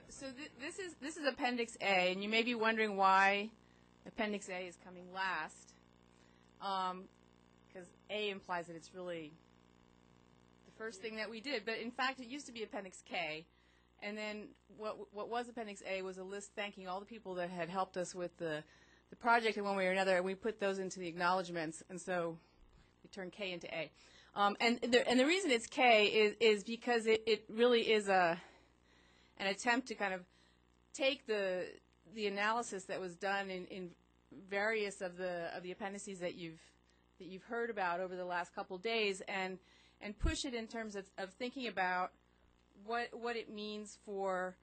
this is Appendix A, and you may be wondering why Appendix A is coming last, because A implies that it's really the first thing that we did. But in fact, it used to be Appendix K, and then what was Appendix A was a list thanking all the people that had helped us with the project in one way or another, and we put those into the acknowledgments, and so we turned K into A. And the reason it's K is because it really is an attempt to kind of take the analysis that was done in various of the appendices that you've heard about over the last couple days, and push it in terms of thinking about what it means for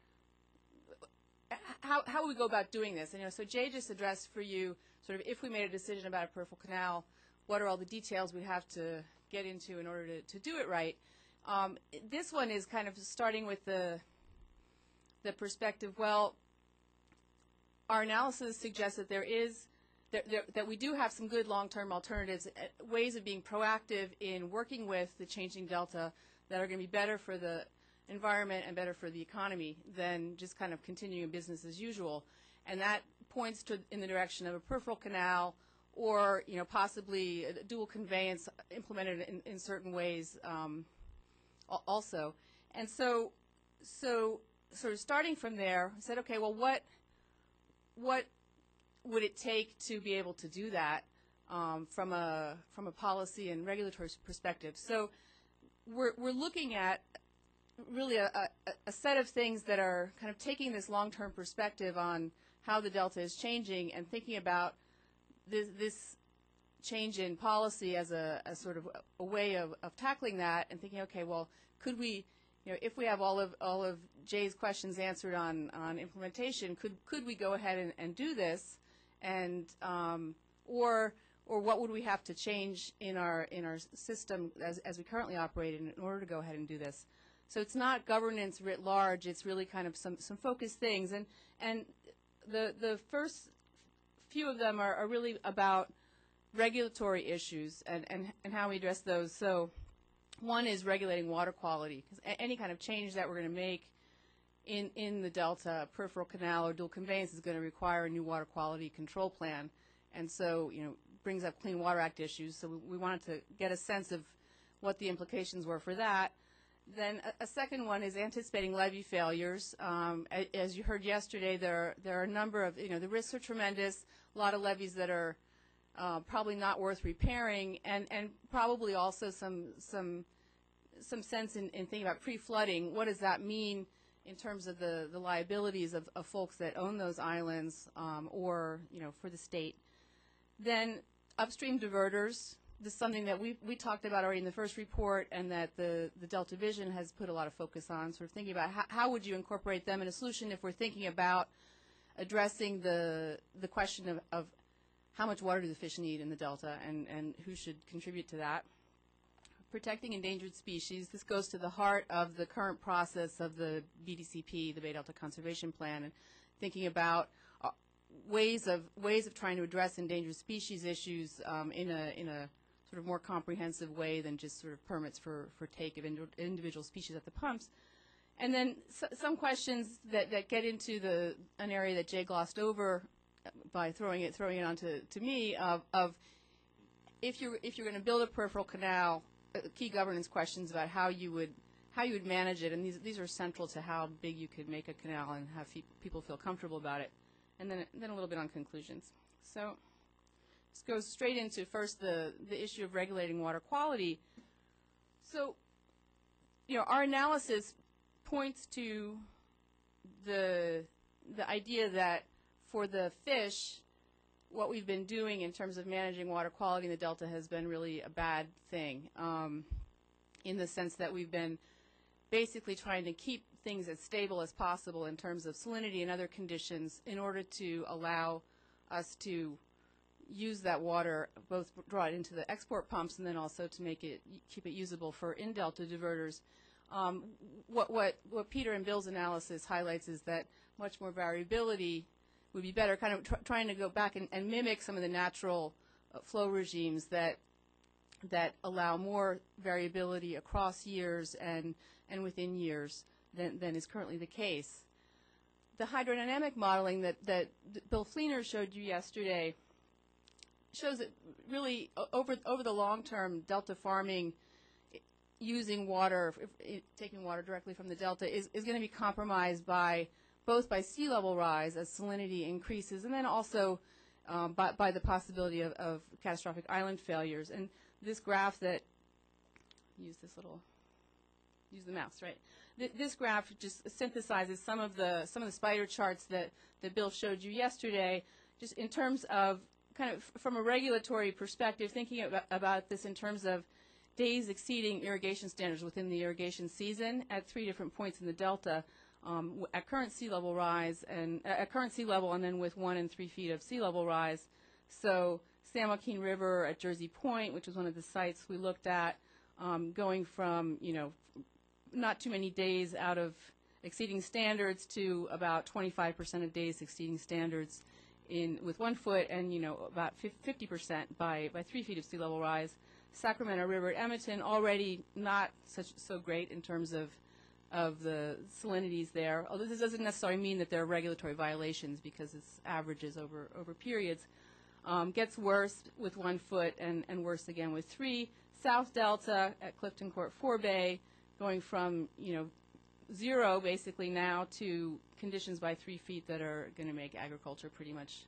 how we go about doing this. And so Jay just addressed for you sort of if we made a decision about a peripheral canal, what are all the details we'd have to get into in order to do it right. This one is kind of starting with the perspective, well, our analysis suggests that that we do have some good long-term alternatives, ways of being proactive in working with the changing delta that are going to be better for the environment and better for the economy than just kind of continuing business as usual. And that points in the direction of a peripheral canal, or possibly a dual conveyance implemented in certain ways also. And so sort of starting from there, I said, okay, well, what would it take to be able to do that from a policy and regulatory perspective? So we're looking at really a set of things that are kind of taking this long-term perspective on how the delta is changing and thinking about this change in policy as a sort of a way of tackling that, and thinking, okay, well, could we, if we have all of Jay's questions answered on implementation, could we go ahead and do this, and or what would we have to change in our system as we currently operate in order to go ahead and do this? So it's not governance writ large. It's really kind of some focused things, and the first few of them are really about regulatory issues and how we address those. So one is regulating water quality, because any kind of change that we're going to make in the delta, peripheral canal or dual conveyance, is going to require a new water quality control plan, and so brings up Clean Water Act issues. So we wanted to get a sense of what the implications were for that. Then a second one is anticipating levee failures. As you heard yesterday, there are a number of, the risks are tremendous, a lot of levees that are probably not worth repairing, and probably also some sense in thinking about pre-flooding. What does that mean in terms of the liabilities of folks that own those islands, or for the state? Then upstream diverters. This is something that we talked about already in the first report, and that the Delta Vision has put a lot of focus on, sort of thinking about how would you incorporate them in a solution if we're thinking about addressing the question of how much water do the fish need in the Delta, and who should contribute to that. Protecting endangered species. This goes to the heart of the current process of the BDCP, the Bay Delta Conservation Plan, and thinking about ways of trying to address endangered species issues in a sort of more comprehensive way than just sort of permits for take of individual species at the pumps. And then some questions that get into an area that Jay glossed over by throwing it onto me of if you're going to build a peripheral canal, key governance questions about how you would manage it, and these are central to how big you could make a canal and have people feel comfortable about it. And then a little bit on conclusions. So this goes straight into first the issue of regulating water quality. So, our analysis points to the idea that for the fish, what we've been doing in terms of managing water quality in the Delta has been really a bad thing, in the sense that we've been basically trying to keep things as stable as possible in terms of salinity and other conditions in order to allow us to use that water, both draw it into the export pumps and then also to keep it usable for in-delta diverters. What Peter and Bill's analysis highlights is that much more variability would be better, kind of trying to go back and mimic some of the natural flow regimes that allow more variability across years and within years than is currently the case. the hydrodynamic modeling that Bill Fleener showed you yesterday shows that really over the long term, delta farming using water, taking water directly from the delta is going to be compromised both by sea level rise as salinity increases, and then also by the possibility of catastrophic island failures. And this graph that, use the mouse, right? This graph just synthesizes some of the spider charts that Bill showed you yesterday, just in terms of kind of from a regulatory perspective, thinking about this in terms of days exceeding irrigation standards within the irrigation season at 3 different points in the delta, at current sea level rise and at current sea level, and then with 1 and 3 feet of sea level rise. So San Joaquin River at Jersey Point, which was one of the sites we looked at, going from not too many days out of exceeding standards to about 25% of days exceeding standards with 1 foot, and about 50% by 3 feet of sea level rise. Sacramento River at Edmonton, already not so great in terms of the salinities there, although this doesn't necessarily mean that there are regulatory violations because it's averages over periods. Gets worse with 1 foot and worse again with 3. South Delta at Clifton Court Forebay, going from 0 basically now to conditions by 3 feet that are going to make agriculture pretty much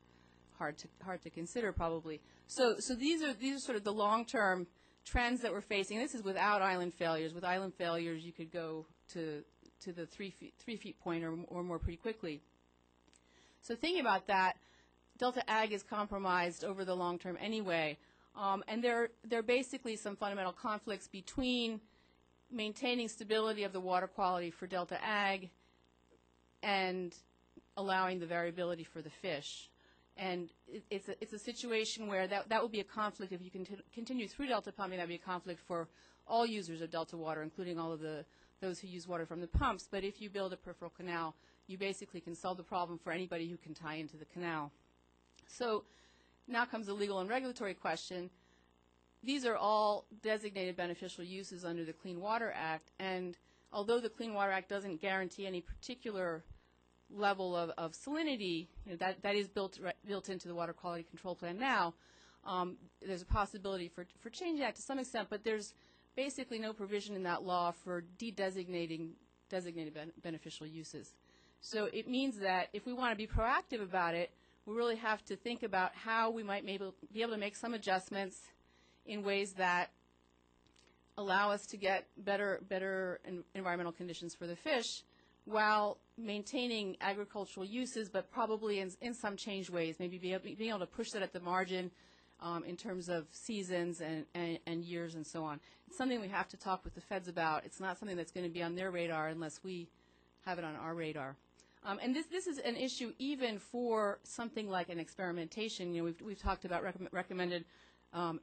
hard to consider probably. So these are sort of the long-term trends that we're facing. This is without island failures. With island failures, you could go to the 3 feet point or more pretty quickly. So thinking about that, Delta Ag is compromised over the long term anyway, and there are basically some fundamental conflicts between maintaining stability of the water quality for Delta Ag and allowing the variability for the fish. And it's a situation where that would be a conflict if you continue through delta pumping. That would be a conflict for all users of delta water, including all of those who use water from the pumps. But if you build a peripheral canal, you basically can solve the problem for anybody who can tie into the canal. So now comes the legal and regulatory question. These are all designated beneficial uses under the Clean Water Act, and although the Clean Water Act doesn't guarantee any particular level of salinity, that is built into the Water Quality Control Plan now, there's a possibility for changing that to some extent, but there's basically no provision in that law for designated beneficial uses. So it means that if we want to be proactive about it, we really have to think about how we might be able to make some adjustments in ways that allow us to get better environmental conditions for the fish while maintaining agricultural uses, but probably in some changed ways, maybe being able to push that at the margin in terms of seasons and years and so on. It's something we have to talk with the feds about. It's not something that's going to be on their radar unless we have it on our radar. And this is an issue even for something like an experimentation. We've talked about recommended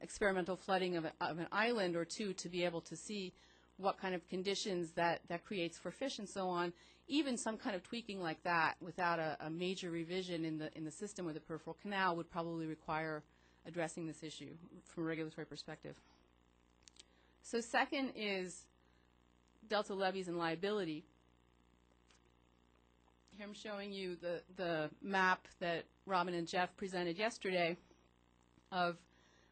experimental flooding of an island or two to be able to see what kind of conditions that creates for fish and so on. Even some kind of tweaking like that without a major revision in the system or the peripheral canal would probably require addressing this issue from a regulatory perspective. So second is delta levees and liability. Here I'm showing you the map that Robin and Jeff presented yesterday of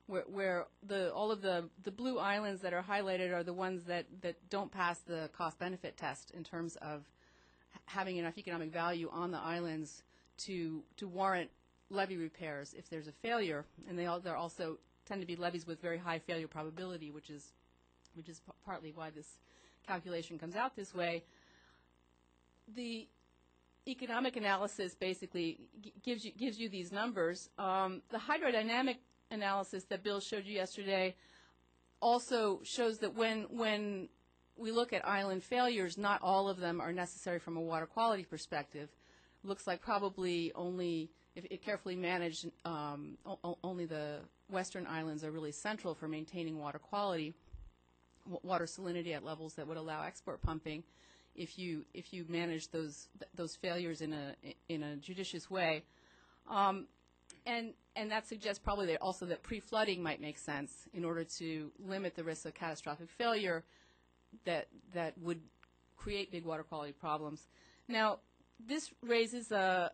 where all of the blue islands that are highlighted are the ones that don't pass the cost-benefit test in terms of having enough economic value on the islands to warrant levee repairs if there's a failure. And they also tend to be levees with very high failure probability, which is partly why this calculation comes out this way. The economic analysis basically gives you these numbers. The hydrodynamic analysis that Bill showed you yesterday also shows that when we look at island failures, not all of them are necessary from a water quality perspective. Looks like probably only, if carefully managed, only the western islands are really central for maintaining water quality, water salinity at levels that would allow export pumping. If you manage those failures in a judicious way, and that suggests probably that pre-flooding might make sense in order to limit the risk of catastrophic failure that would create big water quality problems. Now, this raises a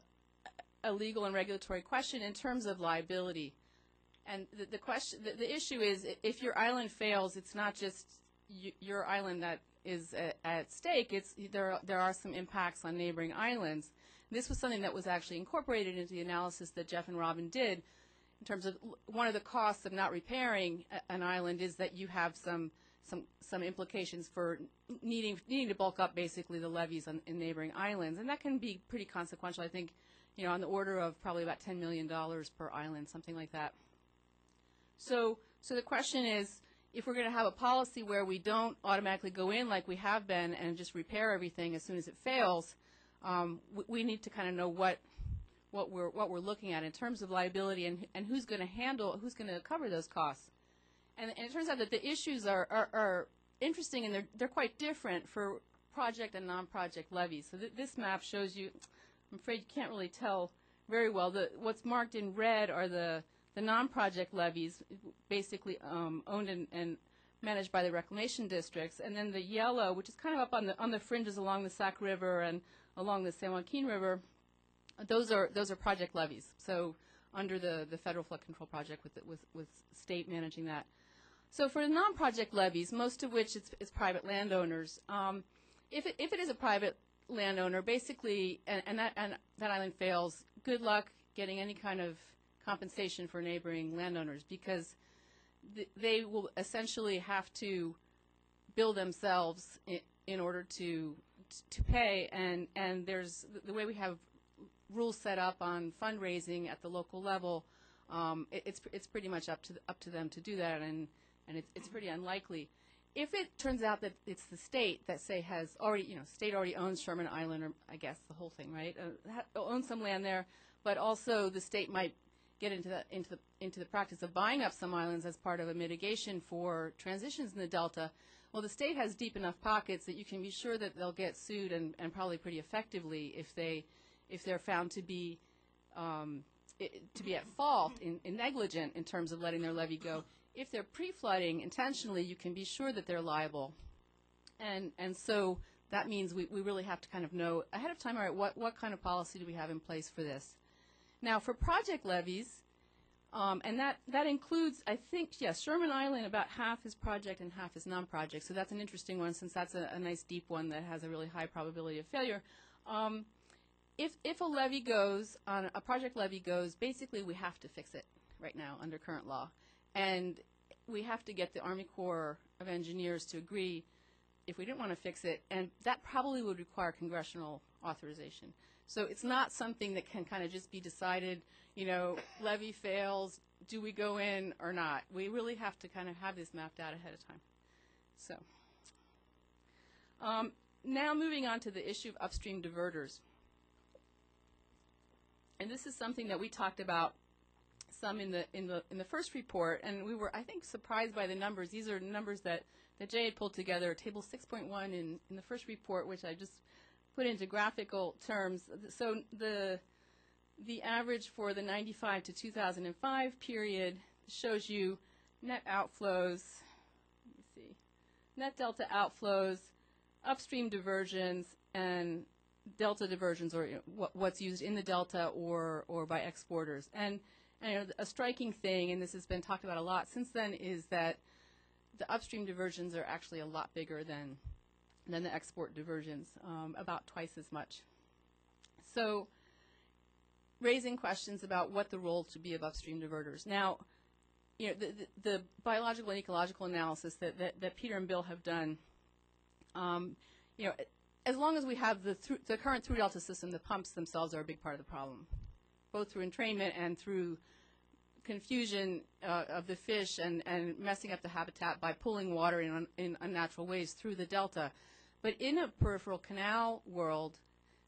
legal and regulatory question in terms of liability. And the issue is, if your island fails, it's not just your island that is at stake. There are some impacts on neighboring islands. This was something that was actually incorporated into the analysis that Jeff and Robin did in terms of one of the costs of not repairing an island is that you have some implications for needing to bulk up basically the levees in neighboring islands, and that can be pretty consequential. I think, on the order of probably about $10 million per island, something like that. So the question is, if we're going to have a policy where we don't automatically go in like we have been and just repair everything as soon as it fails, we need to kind of know what we're looking at in terms of liability and who's going to cover those costs. And it turns out that the issues are interesting, and they're quite different for project and non-project levees. So this map shows you, I'm afraid you can't really tell very well. What's marked in red are the non-project levees, basically owned and managed by the reclamation districts, and then the yellow, which is kind of up on the fringes along the Sac River and along the San Joaquin River, those are project levees. So under the federal flood control project with state managing that. So for the non-project levees, most of which is private landowners, if it is a private landowner, basically, and that island fails, good luck getting any kind of compensation for neighboring landowners, because they will essentially have to bill themselves in order to pay, and there's the way we have rules set up on fundraising at the local level. It's pretty much up to them to do that, and it's pretty unlikely. If it turns out that it's the state that, say, has already, state already owns Sherman Island, or I guess the whole thing, right? Owns some land there, but also the state might get into the practice of buying up some islands as part of a mitigation for transitions in the Delta. Well, the state has deep enough pockets that you can be sure that they'll get sued, and probably pretty effectively if they're found to be at fault in negligent in terms of letting their levee go. If they're pre-flooding intentionally, you can be sure that they're liable, and so that means we really have to kind of know ahead of time. All right, what kind of policy do we have in place for this? Now, for project levees, and that includes, I think, yes, Sherman Island, about half is project and half is non-project. So that's an interesting one, since that's a nice deep one that has a really high probability of failure. If a levee goes, a project levee goes, basically we have to fix it right now under current law. And we have to get the Army Corps of Engineers to agree if we didn't want to fix it, and that probably would require congressional authorization. So it's not something that can kind of just be decided, levee fails, do we go in or not? We really have to kind of have this mapped out ahead of time. So now moving on to the issue of upstream diverters. And this is something that we talked about some in the first report, and we were, I think, surprised by the numbers. These are numbers that Jay had pulled together, table 6.1 in the first report, which I just put into graphical terms. So the average for the 95 to 2005 period shows you net outflows, let me see, net delta outflows, upstream diversions, and delta diversions, or what's used in the delta or by exporters. And a striking thing, and this has been talked about a lot since then, is that the upstream diversions are actually a lot bigger than the export diversions, about twice as much. So raising questions about what the role should be of upstream diverters. Now, the biological and ecological analysis that Peter and Bill have done, as long as we have the current through delta system, the pumps themselves are a big part of the problem, both through entrainment and through confusion of the fish and messing up the habitat by pulling water in unnatural ways through the delta. But in a peripheral canal world,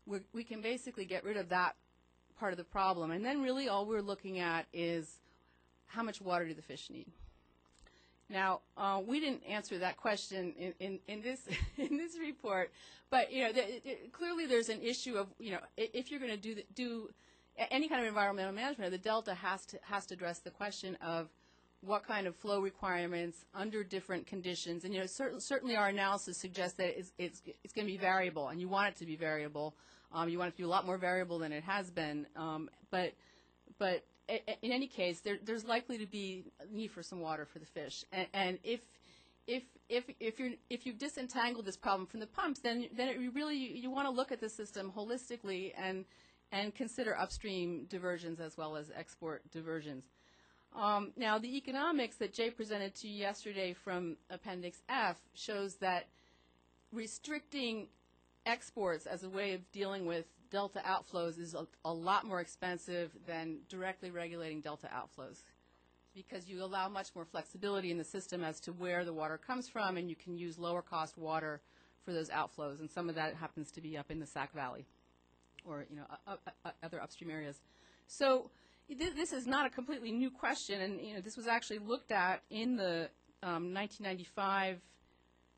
we can basically get rid of that part of the problem. And then really all we're looking at is how much water do the fish need? Now, we didn't answer that question in this in this report, but clearly there's an issue of if you're going to do any kind of environmental management, the Delta has to address the question of what kind of flow requirements under different conditions. And certainly our analysis suggests that it's going to be variable, and you want it to be variable You want it to be a lot more variable than it has been. But in any case, there's likely to be a need for some water for the fish. And if you've disentangled this problem from the pumps, then you want to look at the system holistically and consider upstream diversions as well as export diversions. Now, the economics that Jay presented to you yesterday from Appendix F shows that restricting exports as a way of dealing with delta outflows is a lot more expensive than directly regulating delta outflows, because you allow much more flexibility in the system as to where the water comes from, and you can use lower cost water for those outflows, and some of that happens to be up in the Sac Valley or other upstream areas. So this is not a completely new question, and this was actually looked at in the 1995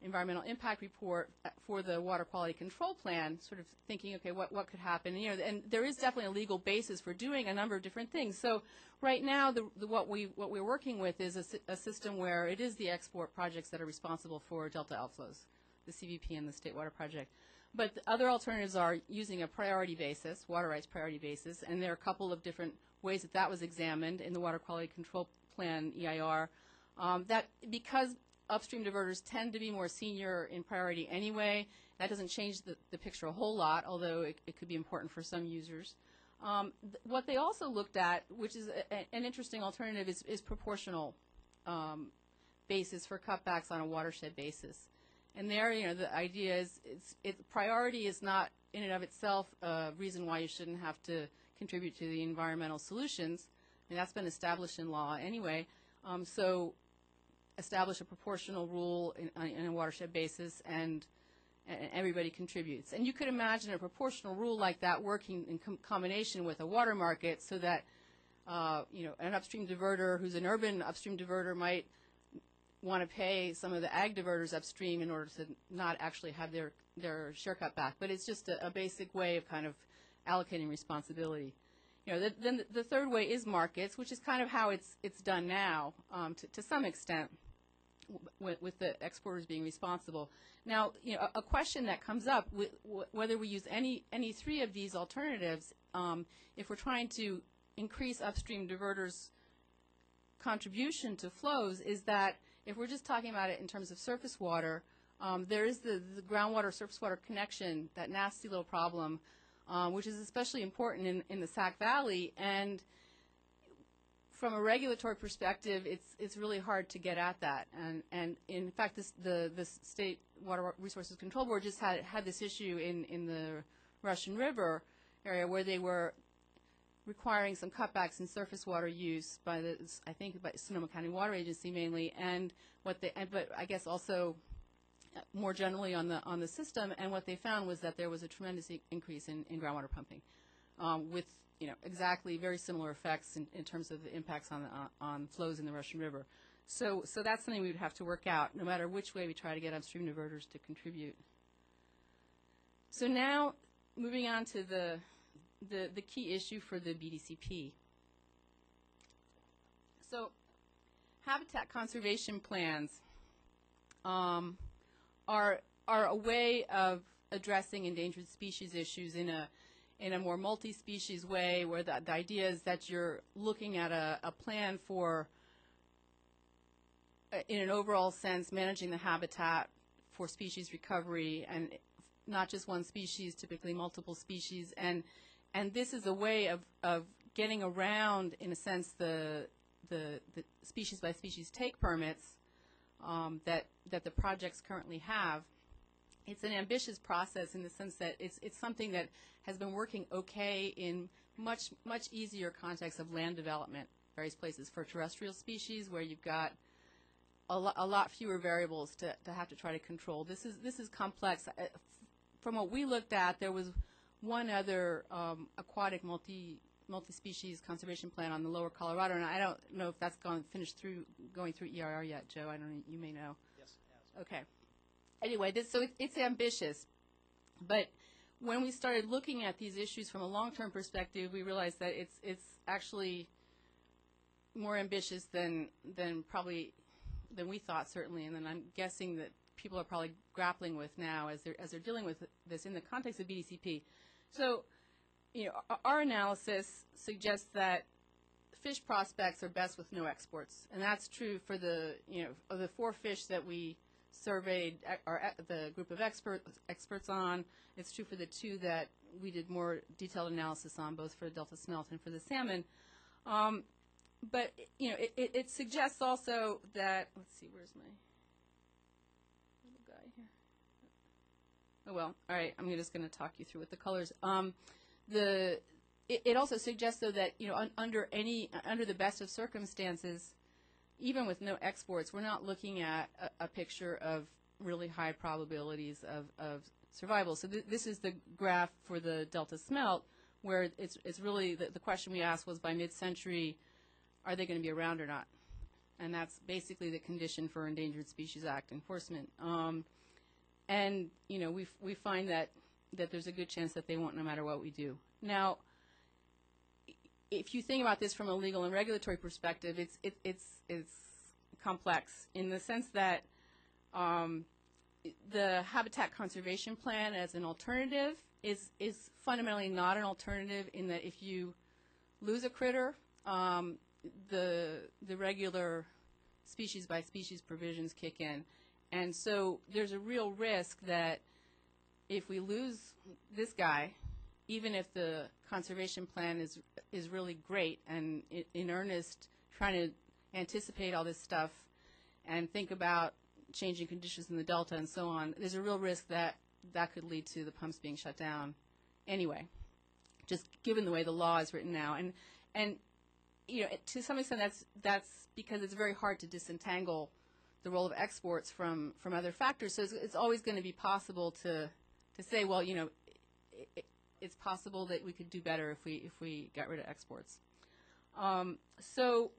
environmental impact report for the water quality control plan, sort of thinking, okay, what could happen? And there is definitely a legal basis for doing a number of different things. So right now, what we're working with is a system where it is the export projects that are responsible for delta outflows, the CVP and the State Water Project. But the other alternatives are using a priority basis, water rights priority basis, and there are a couple of different ways that was examined in the water quality control plan EIR. That because upstream diverters tend to be more senior in priority anyway, that doesn't change the picture a whole lot, although it could be important for some users. What they also looked at, which is an interesting alternative, is proportional basis for cutbacks on a watershed basis. And there, the idea is priority is not in and of itself a reason why you shouldn't have to contribute to the environmental solutions. I mean, that's been established in law anyway. So establish a proportional rule in a watershed basis, and everybody contributes. And you could imagine a proportional rule like that working in combination with a water market, so that an upstream diverter who's an urban upstream diverter might want to pay some of the ag diverters upstream in order to not actually have their share cut back. But it's just a basic way of kind of allocating responsibility. Then the third way is markets, which is kind of how it's done now to some extent, with the exporters being responsible. Now, a question that comes up, whether we use any three of these alternatives, if we're trying to increase upstream diverters' contribution to flows, is that if we're just talking about it in terms of surface water, there is the groundwater surface water connection, that nasty little problem, which is especially important in the Sac Valley. And from a regulatory perspective, it's really hard to get at that. And in fact, the State Water Resources Control Board just had this issue in the Russian River area, where they were requiring some cutbacks in surface water use by I think by Sonoma County Water Agency mainly, but I guess also more generally on the system. And what they found was that there was a tremendous increase in groundwater pumping, with exactly very similar effects in terms of the impacts on flows in the Russian River. So that's something we would have to work out, no matter which way we try to get upstream diverters to contribute. So now, moving on to the key issue for the BDCP. So habitat conservation plans are a way of addressing endangered species issues in a more multi-species way, where the idea is that you're looking at a plan for, in an overall sense, managing the habitat for species recovery, and not just one species, typically multiple species. And this is a way of getting around, in a sense, the species by species take permits that the projects currently have. It's an ambitious process in the sense that it's something that has been working okay in much easier contexts of land development, various places for terrestrial species, where you've got a lot fewer variables to have to try to control. This is complex. From what we looked at, there was one other aquatic multi-species conservation plan on the lower Colorado, and I don't know if that's going through EIR yet, Joe. I don't know. You may know. Yes, it has. Okay. Anyway, so it's ambitious, but when we started looking at these issues from a long-term perspective, we realized that it's actually more ambitious than we thought, certainly, and then I'm guessing that people are probably grappling with now as they're dealing with this in the context of BDCP. So, our analysis suggests that fish prospects are best with no exports, and that's true for the, of the 4 fish that we surveyed the group of experts on. It's true for the 2 that we did more detailed analysis on, both for the Delta smelt and for the salmon. But it suggests also that, let's see, where's my little guy here? Oh well, all right. I'm just going to talk you through with the colors. It also suggests, though, that under the best of circumstances, even with no exports, we're not looking at a picture of really high probabilities of survival. So this is the graph for the Delta smelt, where it's really the question we asked was, by mid-century, are they going to be around or not? And that's basically the condition for Endangered Species Act enforcement. And we find that there's a good chance that they won't, no matter what we do. Now, if you think about this from a legal and regulatory perspective, it's complex in the sense that the Habitat Conservation Plan as an alternative is fundamentally not an alternative, in that if you lose a critter, the regular species by species provisions kick in. And so there's a real risk that if we lose this guy, even if the conservation plan is really great and in earnest trying to anticipate all this stuff and think about changing conditions in the Delta and so on, there's a real risk that that could lead to the pumps being shut down anyway, just given the way the law is written now. And to some extent that's because it's very hard to disentangle the role of exports from other factors. So it's always going to be possible to say, well, it's possible that we could do better if we got rid of exports. So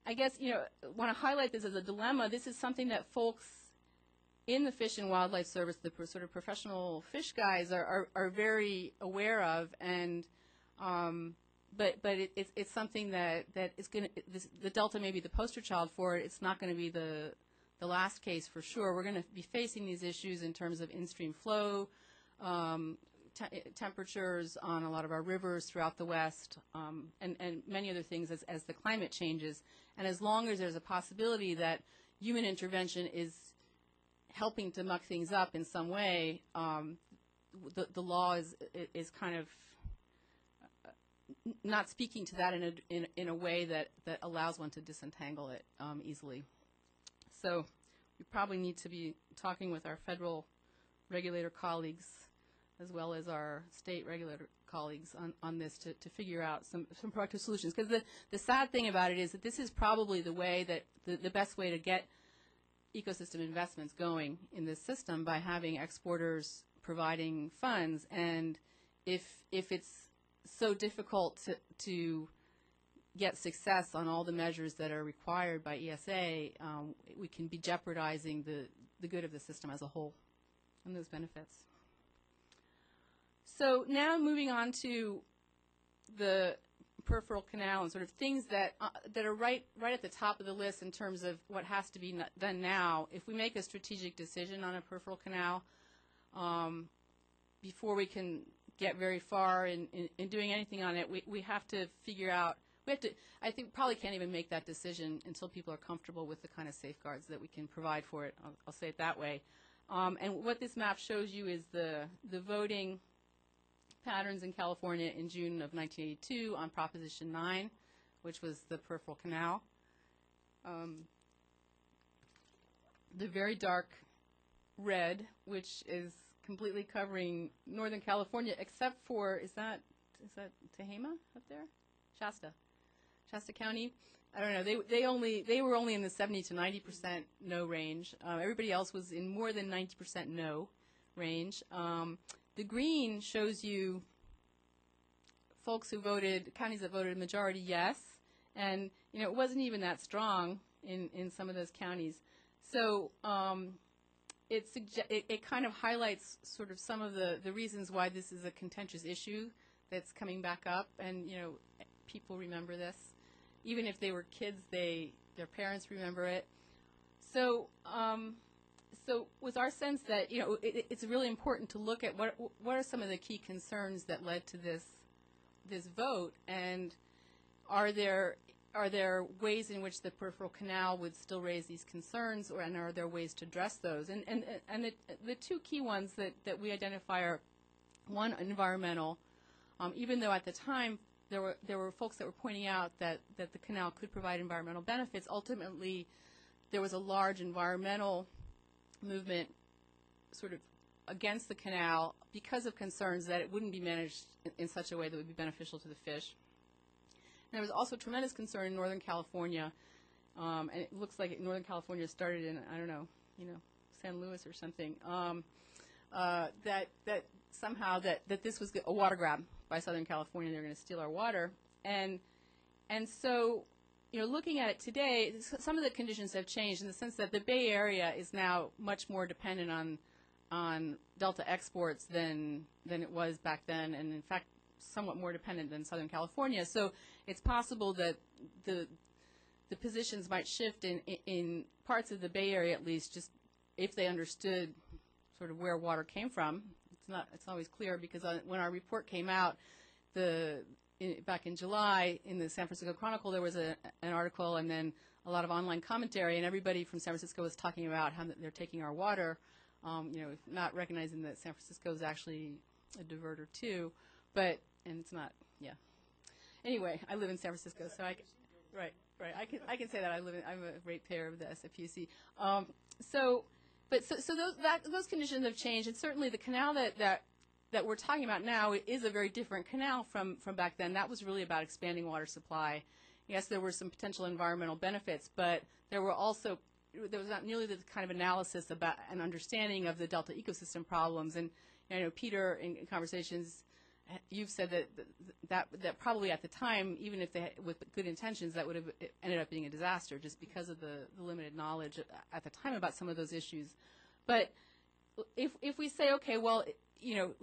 I guess, want to highlight this as a dilemma. This is something that folks in the Fish and Wildlife Service, the sort of professional fish guys, are very aware of, and but it's something that is going to, the Delta may be the poster child for it. It's not going to be the last case for sure. We're going to be facing these issues in terms of in-stream flow, temperatures on a lot of our rivers throughout the West, and many other things as the climate changes. And as long as there's a possibility that human intervention is helping to muck things up in some way, the law is kind of not speaking to that in a way that allows one to disentangle it easily. So we probably need to be talking with our federal regulator colleagues as well as our state regulator colleagues on this to figure out some proactive solutions. Because the sad thing about it is that this is probably the way that the best way to get ecosystem investments going in this system, by having exporters providing funds. And if it's so difficult to get success on all the measures that are required by ESA, we can be jeopardizing the good of the system as a whole and those benefits. So now moving on to the peripheral canal and sort of things that are right at the top of the list in terms of what has to be done now. If we make a strategic decision on a peripheral canal, before we can get very far in doing anything on it, we have to figure out, I think probably can't even make that decision until people are comfortable with the kind of safeguards that we can provide for it. I'll say it that way. And what this map shows you is the voting patterns in California in June of 1982 on Proposition 9, which was the peripheral canal. The very dark red, which is completely covering Northern California, except for, is that Tehama up there? Shasta County. I don't know. They were only in the 70 to 90% no range. Everybody else was in more than 90% no range. The green shows you folks who voted, counties that voted majority yes, and it wasn't even that strong in some of those counties. So it kind of highlights sort of some of the reasons why this is a contentious issue that's coming back up, and people remember this. Even if they were kids, their parents remember it. So so was our sense that, you know, it's really important to look at what are some of the key concerns that led to this vote, and are there ways in which the peripheral canal would still raise these concerns, and are there ways to address those? And the two key ones that we identify are, one, environmental. Even though at the time there were folks that were pointing out that the canal could provide environmental benefits, ultimately there was a large environmental movement sort of against the canal because of concerns that it wouldn't be managed in such a way that would be beneficial to the fish. And there was also tremendous concern in Northern California, and it looks like Northern California started in, I don't know, San Luis or something, that somehow that this was a water grab by Southern California. They're going to steal our water. And so, looking at it today, some of the conditions have changed in the sense that the Bay Area is now much more dependent on Delta exports than it was back then, and in fact somewhat more dependent than Southern California. So it's possible that the positions might shift in parts of the Bay Area, at least, just if they understood sort of where water came from. It's not always clear, because when our report came out back in July in the San Francisco Chronicle, there was an article and then a lot of online commentary, and everybody from San Francisco was talking about how they're taking our water, not recognizing that San Francisco is actually a diverter too, and it's not, yeah. Anyway, I live in San Francisco, so right. I can say that I'm a ratepayer of the SFPC. So those conditions have changed, and certainly the canal that we're talking about now is a very different canal from back then. That was really about expanding water supply. Yes, there were some potential environmental benefits, but there was not nearly the kind of analysis about an understanding of the Delta ecosystem problems. And Peter, in conversations, you've said that probably at the time, even if with good intentions, that would have ended up being a disaster just because of the limited knowledge at the time about some of those issues. But if we say, okay, well,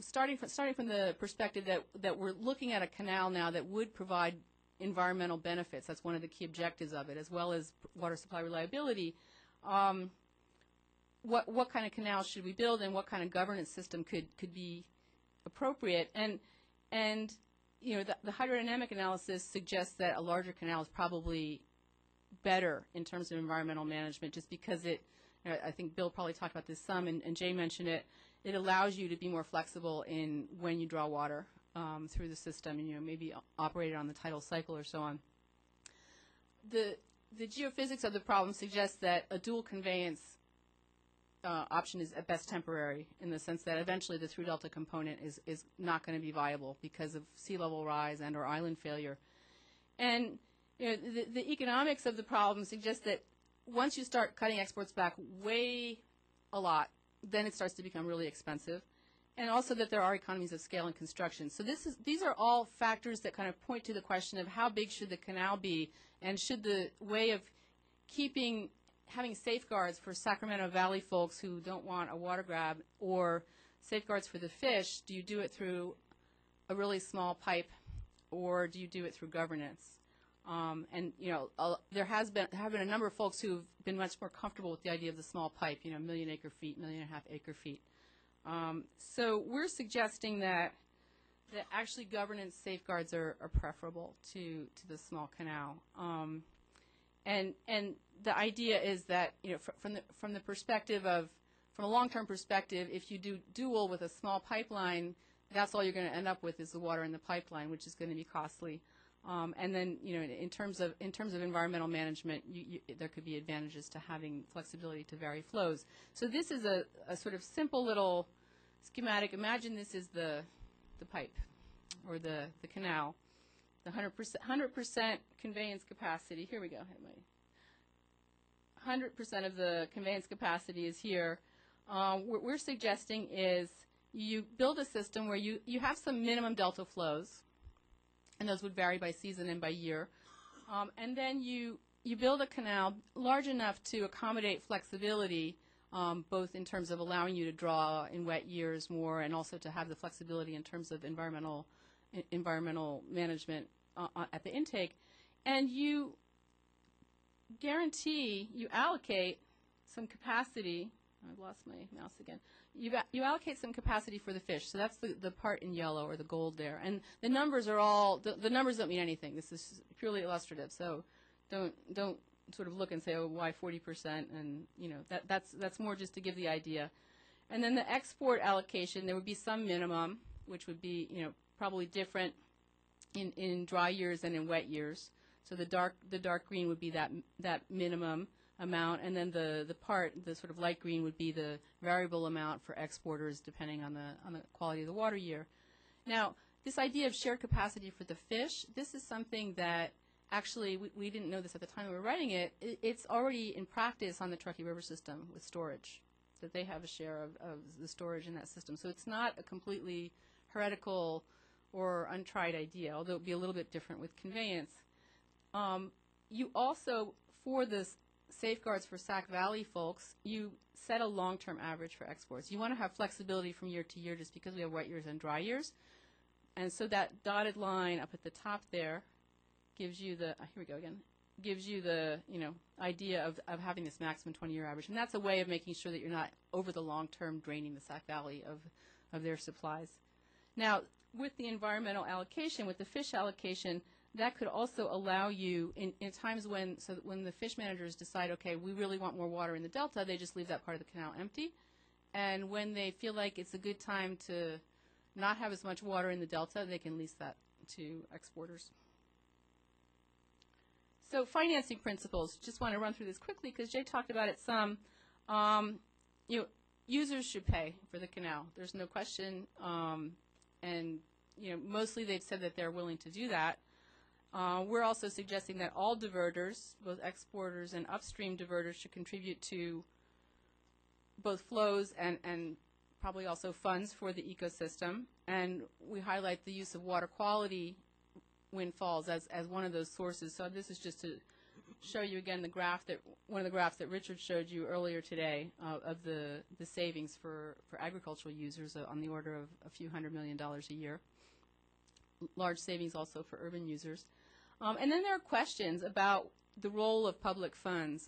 starting from the perspective that we're looking at a canal now that would provide environmental benefits, that's one of the key objectives of it, as well as water supply reliability. What kind of canal should we build, and what kind of governance system could be appropriate? And the hydrodynamic analysis suggests that a larger canal is probably better in terms of environmental management, just because I think Bill probably talked about this some, and Jay mentioned it. It allows you to be more flexible in when you draw water through the system, and maybe operate it on the tidal cycle or so on. The geophysics of the problem suggests that a dual conveyance option is at best temporary, in the sense that eventually the through delta component is not going to be viable because of sea level rise and or island failure. And the economics of the problem suggest that once you start cutting exports back way a lot, then it starts to become really expensive, and also that there are economies of scale in construction. So these are all factors that kind of point to the question of how big should the canal be, and should the way of having safeguards for Sacramento Valley folks who don't want a water grab, or safeguards for the fish, do you do it through a really small pipe, or do you do it through governance? There have been a number of folks who've been much more comfortable with the idea of the small pipe, 1 million acre feet, 1.5 million acre feet. So we're suggesting that actually governance safeguards are preferable to the small canal. And the idea is that, from a long-term perspective, if you do dual with a small pipeline, that's all you're going to end up with is the water in the pipeline, which is going to be costly. And then, in terms of environmental management, there could be advantages to having flexibility to vary flows. So this is a sort of simple little schematic. Imagine this is the pipe, or the canal. The 100% conveyance capacity. Here we go. 100% of the conveyance capacity is here. What we're suggesting is you build a system where you have some minimum delta flows, and those would vary by season and by year. And then you build a canal large enough to accommodate flexibility, both in terms of allowing you to draw in wet years more, and also to have the flexibility in terms of environmental management at the intake. And you allocate some capacity, I've lost my mouse again. You allocate some capacity for the fish, so that's the part in yellow or the gold there. And the numbers are all the numbers don't mean anything. This is purely illustrative, so don't sort of look and say, oh, why 40%? And that's more just to give the idea. And then the export allocation, there would be some minimum, which would be probably different in dry years and in wet years. So the dark green would be that minimum amount, and then the sort of light green would be the variable amount for exporters depending on the quality of the water year. Now, this idea of shared capacity for the fish, this is something that actually we didn't know this at the time we were writing it. It's already in practice on the Truckee River system with storage, that they have a share of the storage in that system. So it's not a completely heretical or untried idea, although it would be a little bit different with conveyance. You also, for the safeguards for Sac Valley folks, you set a long-term average for exports. You want to have flexibility from year to year just because we have wet years and dry years. And so that dotted line up at the top there gives you the, here we go again, gives you the, idea of having this maximum 20-year average. And that's a way of making sure that you're not over the long term draining the Sac Valley of their supplies. Now, with the environmental allocation, with the fish allocation, that could also allow you in times when the fish managers decide, okay, we really want more water in the delta, they just leave that part of the canal empty. And when they feel like it's a good time to not have as much water in the delta, they can lease that to exporters. So financing principles, just want to run through this quickly because Jay talked about it some. Users should pay for the canal. There's no question. And mostly they've said that they're willing to do that. We're also suggesting that all diverters, both exporters and upstream diverters, should contribute to both flows and probably also funds for the ecosystem. And we highlight the use of water quality windfalls as one of those sources. So this is just to show you again one of the graphs that Richard showed you earlier today of the savings for agricultural users on the order of a few $100 million a year. Large savings also for urban users. And then there are questions about the role of public funds.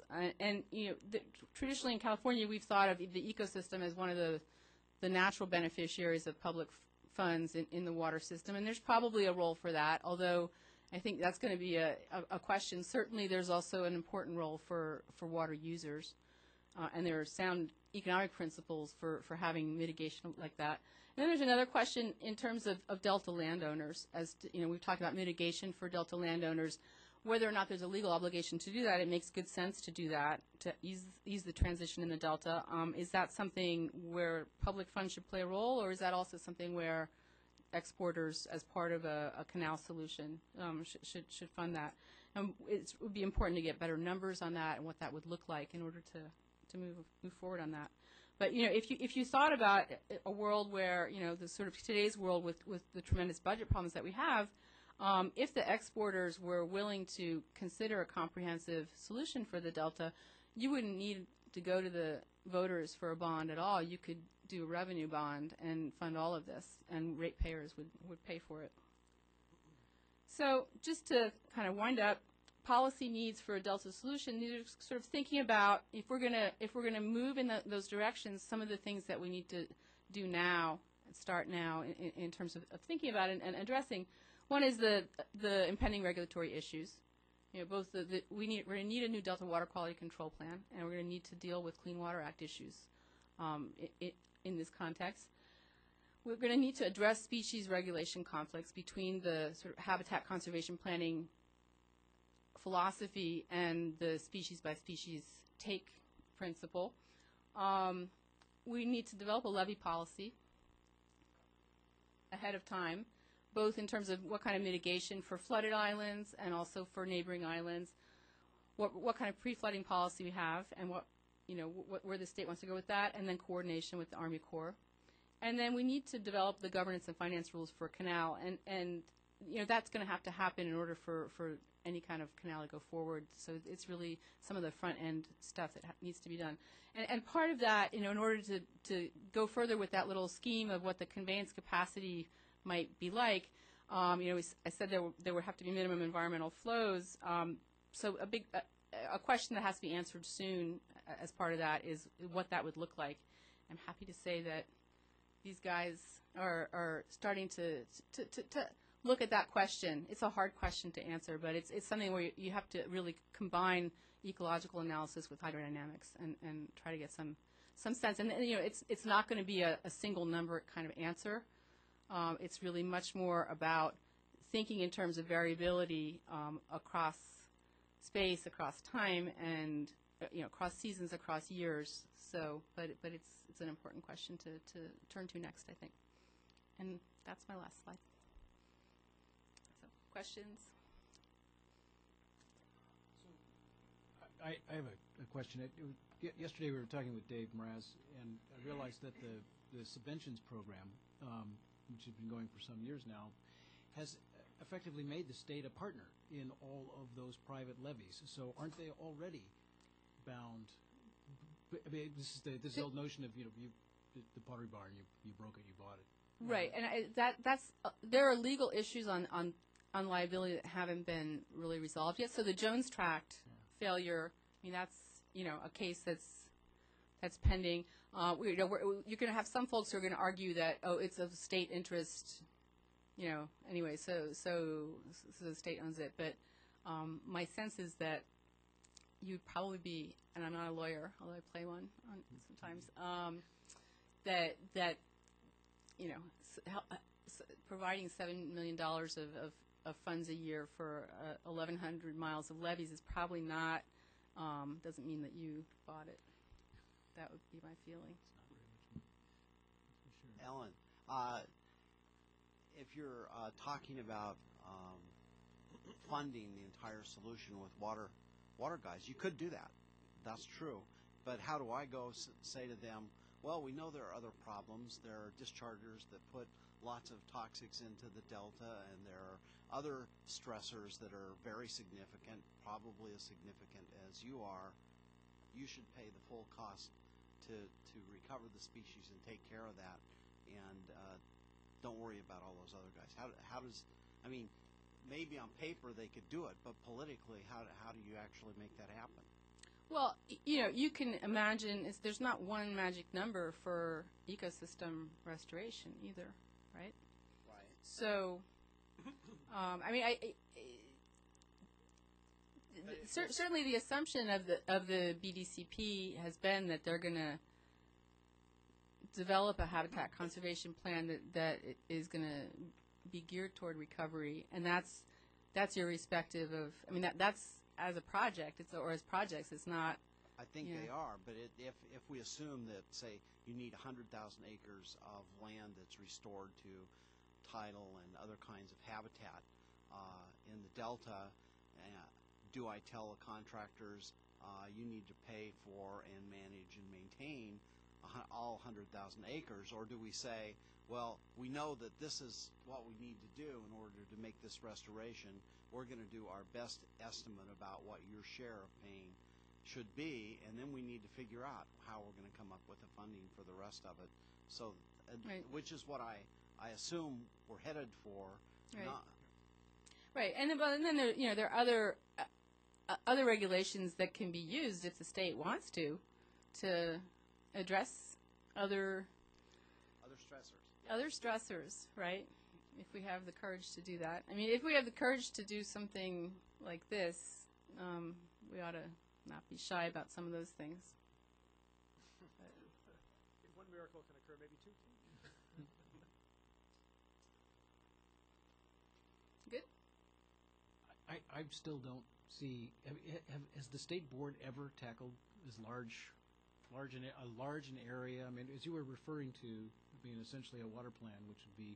Traditionally in California, we've thought of the ecosystem as one of the natural beneficiaries of public funds in the water system, and there's probably a role for that, although I think that's going to be a question. Certainly there's also an important role for water users, and there are sound economic principles for having mitigation like that. And then there's another question in terms of Delta landowners. As to, we've talked about mitigation for Delta landowners. Whether or not there's a legal obligation to do that, it makes good sense to do that, to ease the transition in the Delta. Is that something where public funds should play a role, or is that also something where exporters, as part of a canal solution, should fund that? It would be important to get better numbers on that and what that would look like in order to move forward on that. But if you thought about a world where the sort of today's world with the tremendous budget problems that we have, if the exporters were willing to consider a comprehensive solution for the Delta, you wouldn't need to go to the voters for a bond at all. You could do a revenue bond and fund all of this, and ratepayers would pay for it. So just to kind of wind up, policy needs for a Delta solution, these are sort of thinking about if we're gonna move in those directions, some of the things that we need to do now and start now in terms of thinking about it and addressing. One is the impending regulatory issues. Both we're going to need a new Delta water quality control plan, and we're going to need to deal with Clean Water Act issues in this context. We're going to need to address species regulation conflicts between the sort of habitat conservation planning philosophy and the species by species take principle. We need to develop a levee policy ahead of time, both in terms of what kind of mitigation for flooded islands and also for neighboring islands, what kind of pre-flooding policy we have, and where the state wants to go with that, and then coordination with the Army Corps. And then we need to develop the governance and finance rules for a canal, and that's going to have to happen in order for any kind of canal to go forward. So it's really some of the front end stuff that needs to be done. And part of that, in order to go further with that little scheme of what the conveyance capacity might be like, I said there would have to be minimum environmental flows. So a question that has to be answered soon as part of that is what that would look like. I'm happy to say that these guys are starting to look at that question. It's a hard question to answer, but it's something where you have to really combine ecological analysis with hydrodynamics and try to get some sense. And it's not going to be a single number kind of answer. It's really much more about thinking in terms of variability across space, across time, and across seasons, across years. So, but it's an important question to turn to next, I think. And that's my last slide. So, questions? So, I have a question. Yesterday we were talking with Dave Mraz, and I realized that the subventions program, which has been going for some years now, has effectively made the state a partner in all of those private levees. So aren't they already bound? I mean, this is the old notion of the Pottery Barn. You broke it, you bought it. Right, and that's there are legal issues on liability that haven't been really resolved yet. So the Jones Tract failure, I mean, that's a case that's pending. You're going to have some folks who are going to argue that it's of state interest. Anyway, so the state owns it. But my sense is that you'd probably be, and I'm not a lawyer, although I play one sometimes, that providing $7 million of funds a year for 1,100 miles of levees is probably not, doesn't mean that you bought it. That would be my feeling. Ellen, if you're talking about funding the entire solution with water guys, you could do that. That's true. But how do I go say to them, well, we know there are other problems. There are dischargers that put lots of toxics into the delta, and there are other stressors that are very significant, probably as significant as you are. You should pay the full cost to recover the species and take care of that, and don't worry about all those other guys. How does, I mean, maybe on paper they could do it, but politically, how do you actually make that happen? Well, you can imagine there's not one magic number for ecosystem restoration either, right? Right. So, I mean, certainly the assumption of the BDCP has been that they're going to develop a habitat conservation plan that is going to be geared toward recovery, and that's irrespective of. I mean, that's as a project, or as projects, it's not. I think they are, but if we assume that, say, you need 100,000 acres of land that's restored to tidal and other kinds of habitat in the delta, do I tell the contractors you need to pay for and manage and maintain all 100,000 acres, or do we say, well, we know that this is what we need to do in order to make this restoration. We're going to do our best estimate about what your share of pain should be, and then we need to figure out how we're going to come up with the funding for the rest of it. So, Right. Which is what I assume we're headed for. Right. Not, Right, and then there are other regulations that can be used if the state wants to address other stressors. other stressors, right? If we have the courage to do that. I mean, if we have the courage to do something like this, we ought to not be shy about some of those things. If one miracle can occur, maybe two can. Good. I still don't see. Has the state board ever tackled as large an area? I mean, as you were referring to, being essentially a water plan, which would be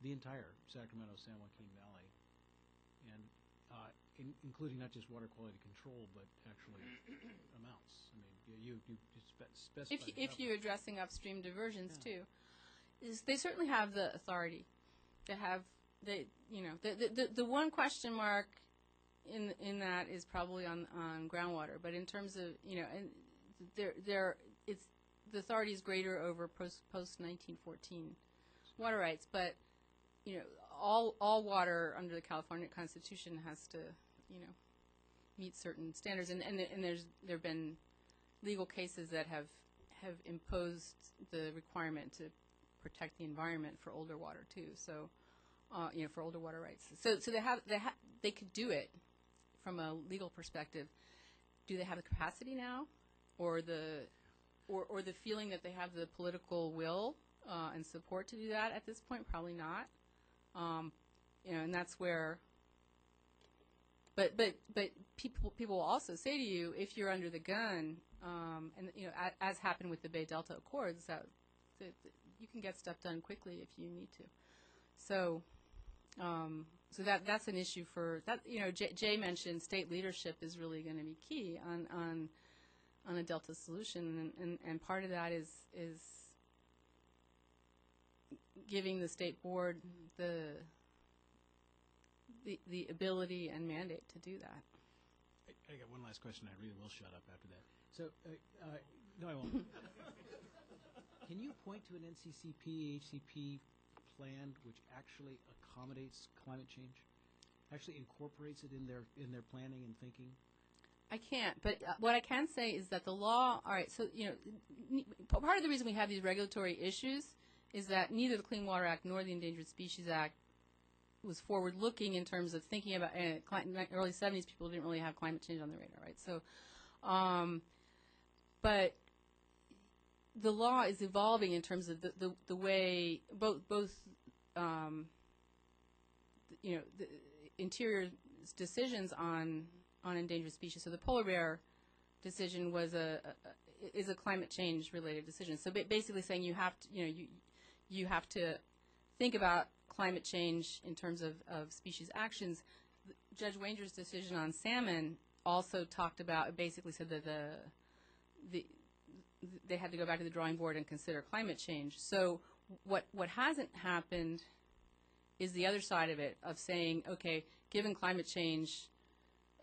the entire Sacramento-San Joaquin Valley, and including not just water quality control, but actually amounts. I mean, you specify. If you're addressing upstream diversions too, they certainly have the authority to have the one question mark in that is probably on groundwater, but in terms of and it's the authority is greater over post 1914 water rights, but all water under the California Constitution has to meet certain standards, and there have been legal cases that have imposed the requirement to protect the environment for older water too. So, for older water rights. So they could do it from a legal perspective. Do they have the capacity now, or the feeling that they have the political will and support to do that at this point? Probably not. And that's where. But people will also say to you, if you're under the gun, and as happened with the Bay Delta Accords, that you can get stuff done quickly if you need to. So that's an issue for that. Jay mentioned state leadership is really going to be key on a Delta solution, and part of that is giving the state board the ability and mandate to do that. I got one last question. I really will shut up after that. So, no, I won't. Can you point to an NCCP, HCP plan which actually accommodates climate change? Actually incorporates it in their planning and thinking? I can't, but what I can say is that the law. All right, so part of the reason we have these regulatory issues is that neither the Clean Water Act nor the Endangered Species Act was forward-looking in terms of thinking about. In the early 70s, people didn't really have climate change on the radar, right? So, but the law is evolving in terms of the way both the Interior's decisions on endangered species. So the polar bear decision is a climate change related decision. So basically saying you have to you have to think about climate change in terms of species actions. Judge Wanger's decision on salmon also talked about, basically said that they had to go back to the drawing board and consider climate change. So what hasn't happened is the other side of it, of saying, okay, given climate change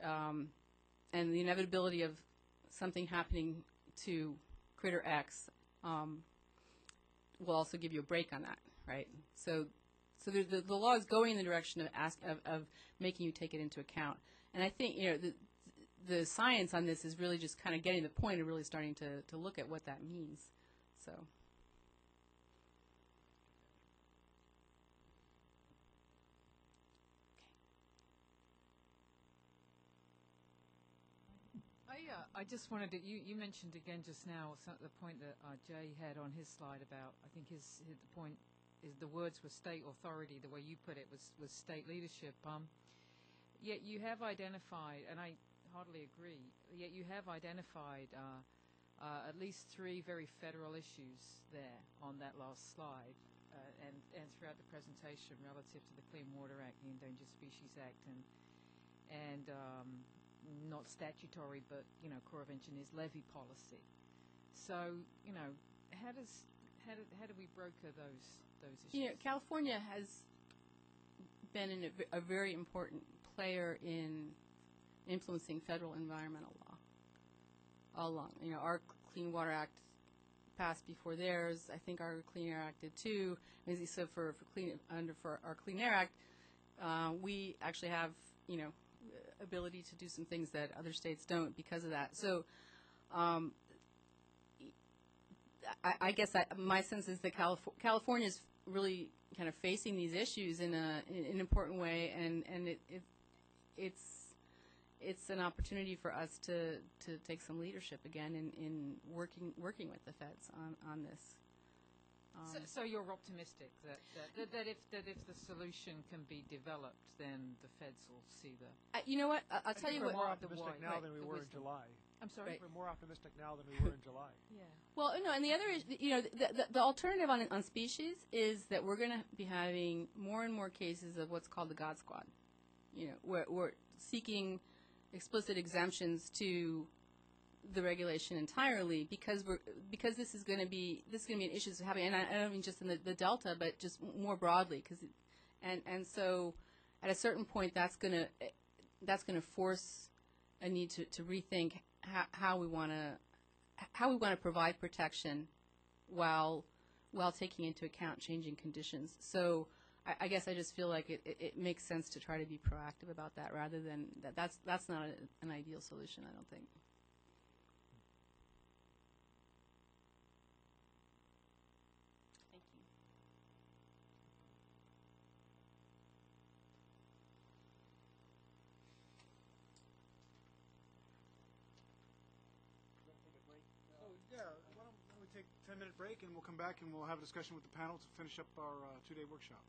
and the inevitability of something happening to critter X, we'll also give you a break on that, right? So the law is going in the direction of making you take it into account. And I think the science on this is really just kind of getting the point of really starting to look at what that means. So. I just wanted to, you mentioned again just now the point that Jay had on his slide about, I think the point is the words were state authority, the way you put it was state leadership. Yet you have identified, and I heartily agree, yet you have identified at least 3 very federal issues there on that last slide and throughout the presentation relative to the Clean Water Act, the Endangered Species Act, and not statutory, but Corps of Engineers levy policy. So how do we broker those issues? California has been a very important player in influencing federal environmental law all along. Our Clean Water Act passed before theirs. I think our Clean Air Act did too. So for our Clean Air Act, we actually have ability to do some things that other states don't because of that. So I guess my sense is that California is really kind of facing these issues in an important way, and it's an opportunity for us to take some leadership again in working with the feds on this. So you're optimistic that if the solution can be developed, then the feds will see the. You know what? I'll tell you we're what. more optimistic now than we were in wisdom. July. I'm sorry. Right. We're more optimistic now than we were in July. Yeah. Well, and the other is, the alternative on species is that we're going to be having more and more cases of what's called the God Squad. We're seeking explicit exemptions to the regulation entirely because this is going to be an issue that's happening, and I don't mean just in the Delta, but just more broadly, and so at a certain point that's going to force a need to rethink how we want to provide protection while taking into account changing conditions. So I guess I just feel like it makes sense to try to be proactive about that rather than that's not an ideal solution, I don't think. Thank you. Yeah, why don't we take a 10-minute break and we'll come back and we'll have a discussion with the panel to finish up our two-day workshop.